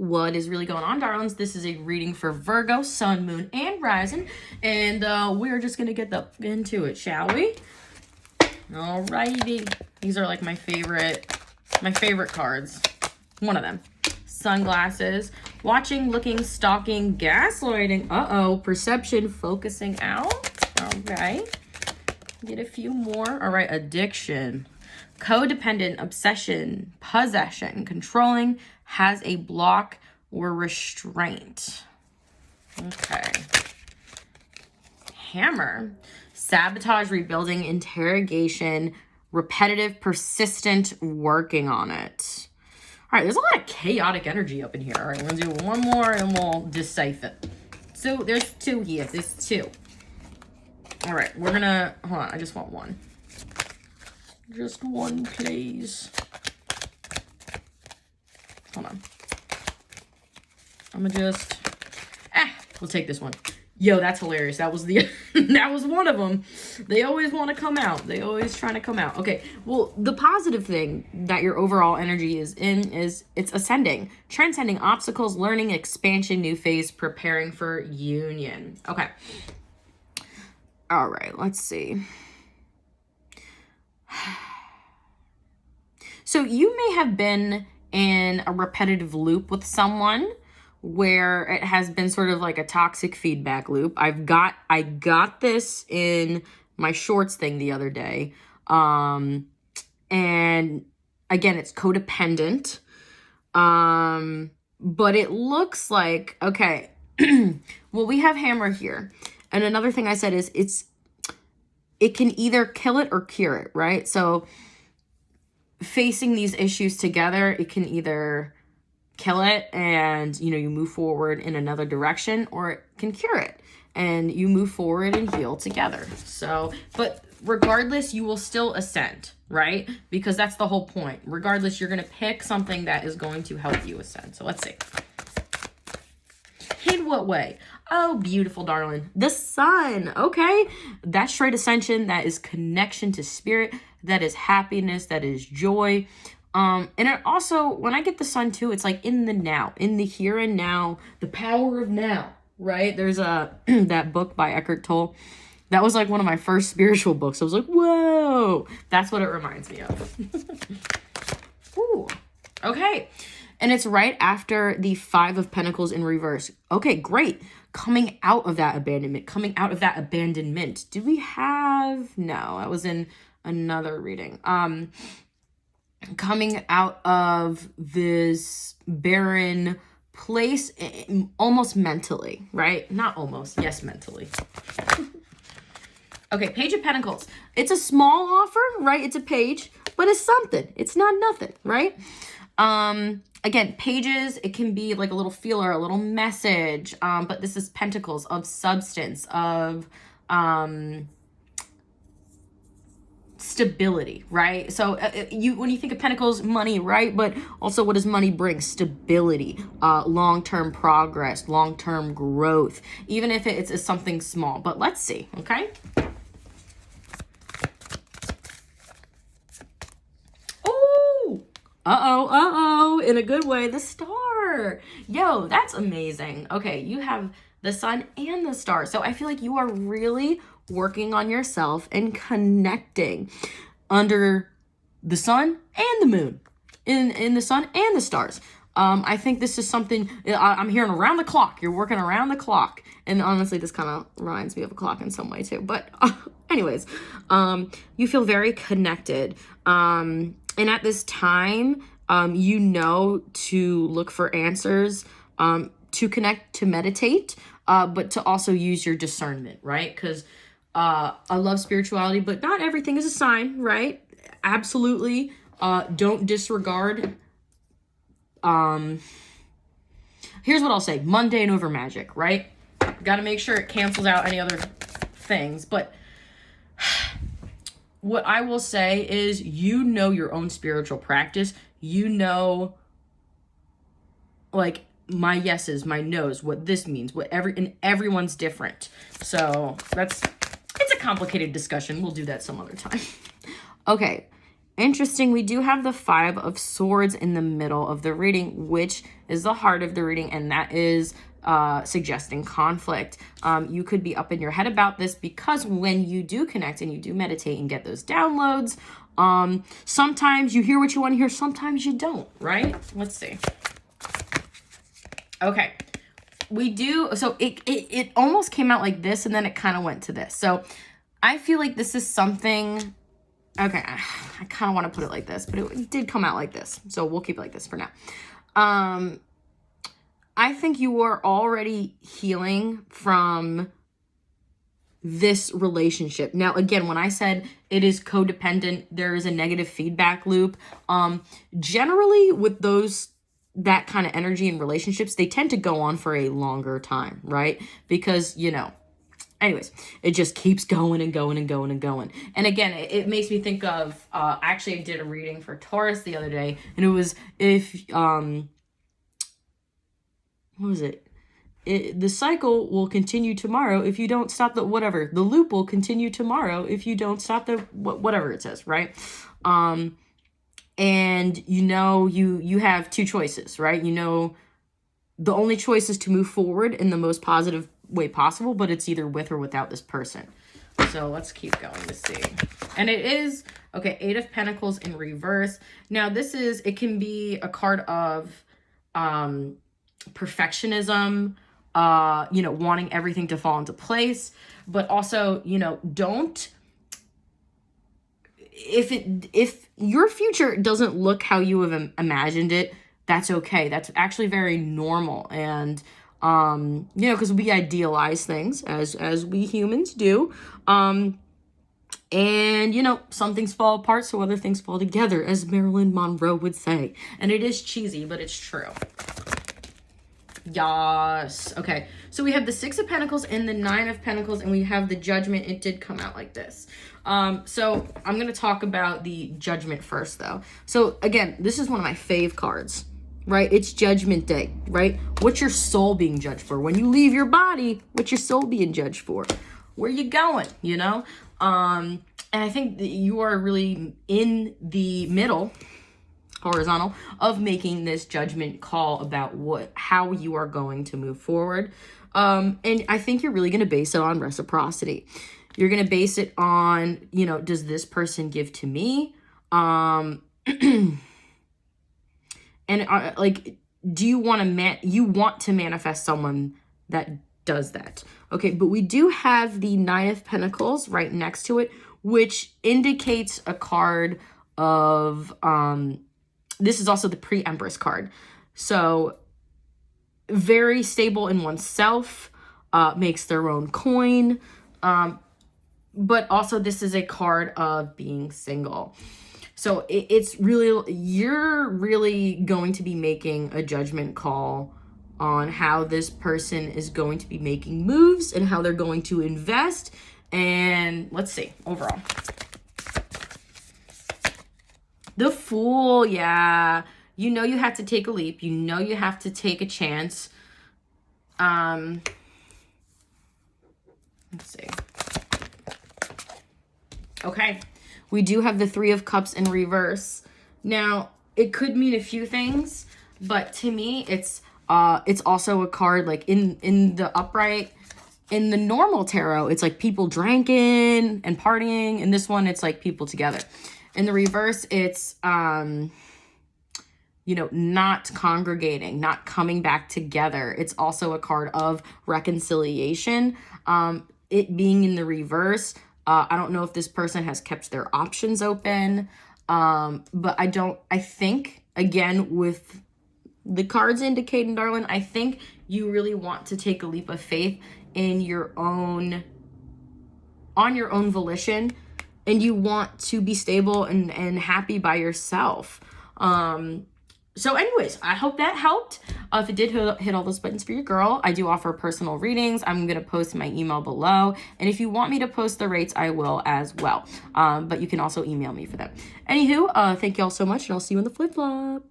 What is really going on, darlings? This is a reading for Virgo, Sun, Moon, and Rising, and we're just gonna get into it, shall we? Alrighty. These are like my favorite cards. One of them. Sunglasses. Watching, looking, stalking, gaslighting. Perception, focusing out. Alright. Get a few more. Alright, addiction. Codependent, obsession, possession, controlling, has a block or restraint. Okay. Hammer. Sabotage, rebuilding, interrogation, repetitive, persistent, working on it. All right, there's a lot of chaotic energy up in here. All right, we're going to do one more and we'll decipher it. So there's two here. There's two. All right, we're going to... Hold on, I just want one. Just one, please. Hold on. I'm going to just... we'll take this one. Yo, that's hilarious. That was the that was one of them. They always want to come out. They always trying to come out. Okay, well, the positive thing that your overall energy is in is it's ascending, transcending obstacles, learning, expansion, new phase, preparing for union. Okay. All right, let's see. So you may have been in a repetitive loop with someone where it has been sort of like a toxic feedback loop. I got this in my shorts thing the other day. And again, it's codependent. But it looks like, okay, well, we have hammer here. And another thing I said is it can either kill it or cure it, right? So facing these issues together, it can either kill it and, you move forward in another direction, or it can cure it and you move forward and heal together. So, but regardless, you will still ascend, right? Because that's the whole point. Regardless, you're going to pick something that is going to help you ascend. So let's see. In what way? Oh, beautiful, darling. The sun. Okay. That's straight ascension. That is connection to spirit. That is happiness. That is joy. And it also, when I get the sun too, it's like in the now, in the here and now, the power of now, right? There's that book by Eckhart Tolle. That was like one of my first spiritual books. I was like, whoa, that's what it reminds me of. Ooh, okay. And it's right after the 5 of Pentacles in reverse. Okay, great. Coming out of that abandonment, Do we have, no, that was in another reading. Coming out of this barren place, almost mentally, right? Not almost, yes, mentally. Okay, Page of Pentacles. It's a small offer, right? It's a page, but it's something. It's not nothing, right? Again, pages, it can be like a little feeler, a little message, but this is pentacles of substance, of stability, right? So when you think of pentacles, money, right? But also, what does money bring? Stability, long-term progress, long-term growth, even if it's something small. But let's see, okay? Oh, in a good way, the star. Yo, that's amazing. Okay, you have the sun and the star. So I feel like you are really working on yourself and connecting under the sun and the moon, in the sun and the stars. I think this is something I'm hearing around the clock. You're working around the clock. And honestly, this kind of reminds me of a clock in some way too. But anyways, you feel very connected. And at this time, to look for answers, to connect, to meditate, but to also use your discernment, right? Because I love spirituality, but not everything is a sign, right? Absolutely. Don't disregard. Here's what I'll say. Mundane over magic, right? Got to make sure it cancels out any other things. But what I will say is, your own spiritual practice. Like, my yeses, my nos, what this means, and everyone's different. So it's a complicated discussion. We'll do that some other time. Okay. Interesting. We do have the 5 of Swords in the middle of the reading, which is the heart of the reading, and that is suggesting conflict. You could be up in your head about this because when you do connect and you do meditate and get those downloads, sometimes you hear what you want to hear, sometimes you don't, right? Let's see. Okay. We do, so it almost came out like this, and then it kind of went to this. So I feel like this is something, okay, I kind of want to put it like this, but it did come out like this. So we'll keep it like this for now. I think you are already healing from this relationship. Now, again, when I said it is codependent, there is a negative feedback loop. Generally with that kind of energy in relationships, they tend to go on for a longer time, right? Because, anyways, it just keeps going and going and going and going. And again, it makes me think of, actually I did a reading for Taurus the other day, and it was what was it? The cycle will continue tomorrow if you don't stop the loop will continue tomorrow if you don't stop whatever it says, right? And you have 2 choices, right? The only choice is to move forward in the most positive way possible, but it's either with or without this person. So let's keep going to see. And it is, okay, 8 of Pentacles in reverse. Now it can be a card of perfectionism, wanting everything to fall into place, but also, if your future doesn't look how you have imagined it, that's okay. That's actually very normal. And, because we idealize things as we humans do. And, some things fall apart, so other things fall together, as Marilyn Monroe would say. And it is cheesy, but it's true. Yes. Okay. So we have the 6 of Pentacles and the 9 of Pentacles, and we have the Judgment. It did come out like this. So I'm going to talk about the Judgment first, though. So again, this is one of my fave cards, right? It's Judgment Day, right? What's your soul being judged for? When you leave your body, what's your soul being judged for? Where you going, And I think that you are really in the middle, horizontal, of making this judgment call about how you are going to move forward. And I think you're really going to base it on reciprocity. You're going to base it on, does this person give to me? And do you want to manifest someone that does that? Okay, but we do have the 9 of Pentacles right next to it, which indicates a card of, this is also the pre-Empress card. So very stable in oneself, makes their own coin. But also this is a card of being single. So it's really, you're really going to be making a judgment call on how this person is going to be making moves and how they're going to invest. And let's see, overall. The Fool, yeah. You have to take a leap. You have to take a chance. Let's see. Okay. We do have the 3 of Cups in reverse. Now, it could mean a few things, but to me, it's also a card like in the upright. In the normal tarot, it's like people drinking and partying. In this one, it's like people together. In the reverse, it's, not congregating, not coming back together. It's also a card of reconciliation. It being in the reverse, I don't know if this person has kept their options open, but I think, again, with the cards indicating, darling, I think you really want to take a leap of faith on your own volition. And you want to be stable and happy by yourself. So anyways, I hope that helped. If it did, hit all those buttons for your girl. I do offer personal readings. I'm going to post my email below. And if you want me to post the rates, I will as well. But you can also email me for them. Anywho, thank you all so much, and I'll see you in the flip-flop.